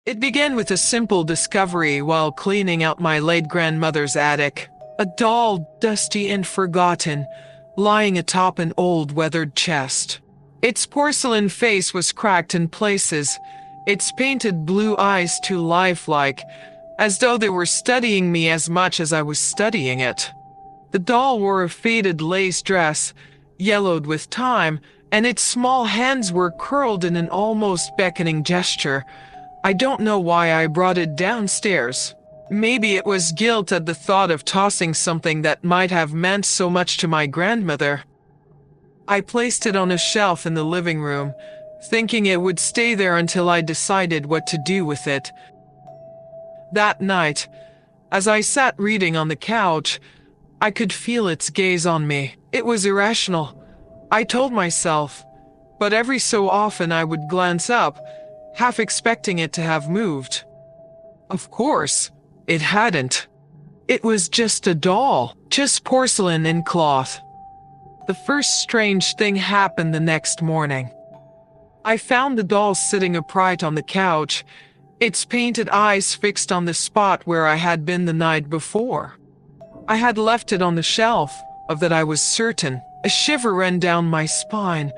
It began with a simple discovery while cleaning out my late grandmother's attic. A doll, dusty and forgotten, lying atop an old weathered chest. Its porcelain face was cracked in places, its painted blue eyes too lifelike, as though they were studying me as much as I was studying it. The doll wore a faded lace dress, yellowed with time, and its small hands were curled in an almost beckoning gesture. I don't know why I brought it downstairs. Maybe it was guilt at the thought of tossing something that might have meant so much to my grandmother. I placed it on a shelf in the living room, thinking it would stay there until I decided what to do with it. That night, as I sat reading on the couch, I could feel its gaze on me. It was irrational, I told myself, but every so often I would glance up, half expecting it to have moved. Of course, it hadn't. It was just a doll, just porcelain and cloth. The first strange thing happened the next morning. I found the doll sitting upright on the couch, its painted eyes fixed on the spot where I had been the night before. I had left it on the shelf, of that I was certain. A shiver ran down my spine,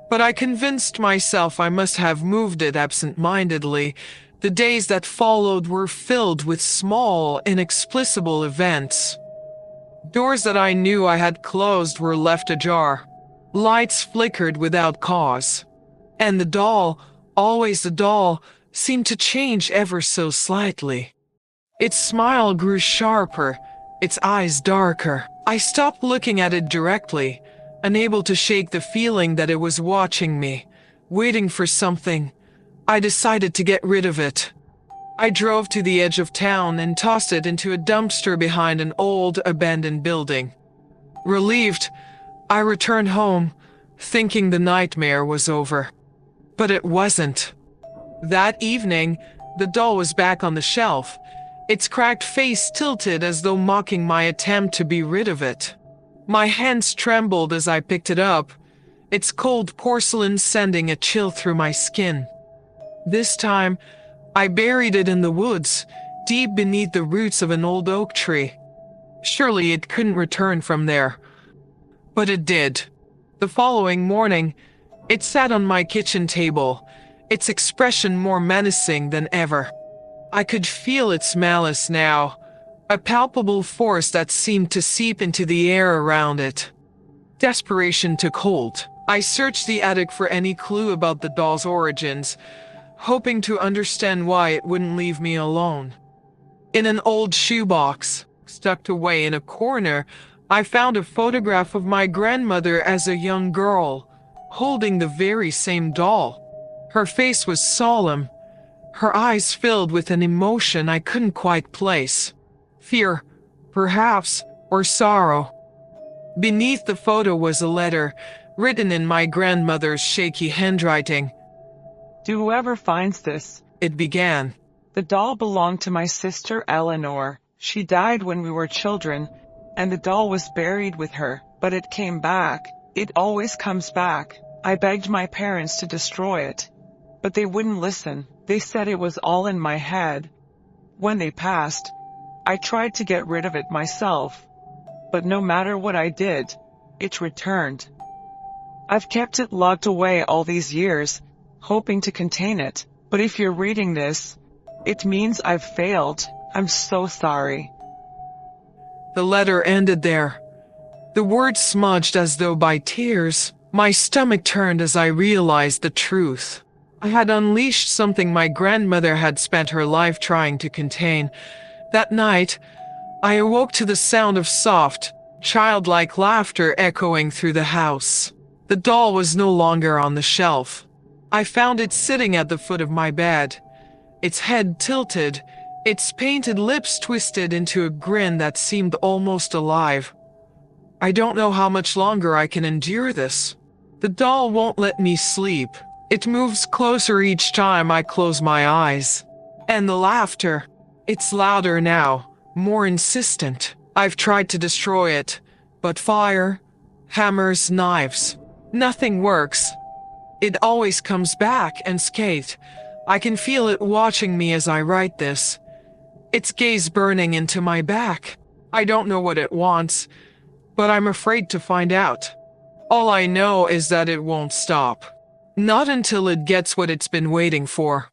but I convinced myself I must have moved it absent-mindedly. The days that followed were filled with small, inexplicable events. Doors that I knew I had closed were left ajar. Lights flickered without cause. And the doll, always the doll, seemed to change ever so slightly. Its smile grew sharper, its eyes darker. I stopped looking at it directly, unable to shake the feeling that it was watching me, waiting for something. I decided to get rid of it. I drove to the edge of town and tossed it into a dumpster behind an old, abandoned building. Relieved, I returned home, thinking the nightmare was over. But it wasn't. That evening, the doll was back on the shelf, its cracked face tilted as though mocking my attempt to be rid of it. My hands trembled as I picked it up, its cold porcelain sending a chill through my skin. This time, I buried it in the woods, deep beneath the roots of an old oak tree. Surely it couldn't return from there. But it did. The following morning, it sat on my kitchen table, its expression more menacing than ever. I could feel its malice now, a palpable force that seemed to seep into the air around it. Desperation took hold. I searched the attic for any clue about the doll's origins, hoping to understand why it wouldn't leave me alone. In an old shoebox, tucked away in a corner, I found a photograph of my grandmother as a young girl, holding the very same doll. Her face was solemn, her eyes filled with an emotion I couldn't quite place. Fear, perhaps, or sorrow. Beneath the photo was a letter, written in my grandmother's shaky handwriting. "To whoever finds this," it began. "the doll belonged to my sister Eleanor. She died when we were children, and the doll was buried with her, but it came back. It always comes back. I begged my parents to destroy it, but they wouldn't listen. They said it was all in my head. When they passed, I tried to get rid of it myself, but no matter what I did, it returned. I've kept it locked away all these years, hoping to contain it, but if you're reading this, it means I've failed. I'm so sorry." The letter ended there. The words smudged as though by tears. My stomach turned as I realized the truth. I had unleashed something my grandmother had spent her life trying to contain. That night, I awoke to the sound of soft, childlike laughter echoing through the house. The doll was no longer on the shelf. I found it sitting at the foot of my bed, its head tilted, its painted lips twisted into a grin that seemed almost alive. I don't know how much longer I can endure this. The doll won't let me sleep. It moves closer each time I close my eyes. And the laughter, it's louder now, more insistent. I've tried to destroy it, but fire, hammers, knives, nothing works. It always comes back unscathed, I can feel it watching me as I write this. Its gaze burning into my back. I don't know what it wants, but I'm afraid to find out. All I know is that it won't stop. Not until it gets what it's been waiting for.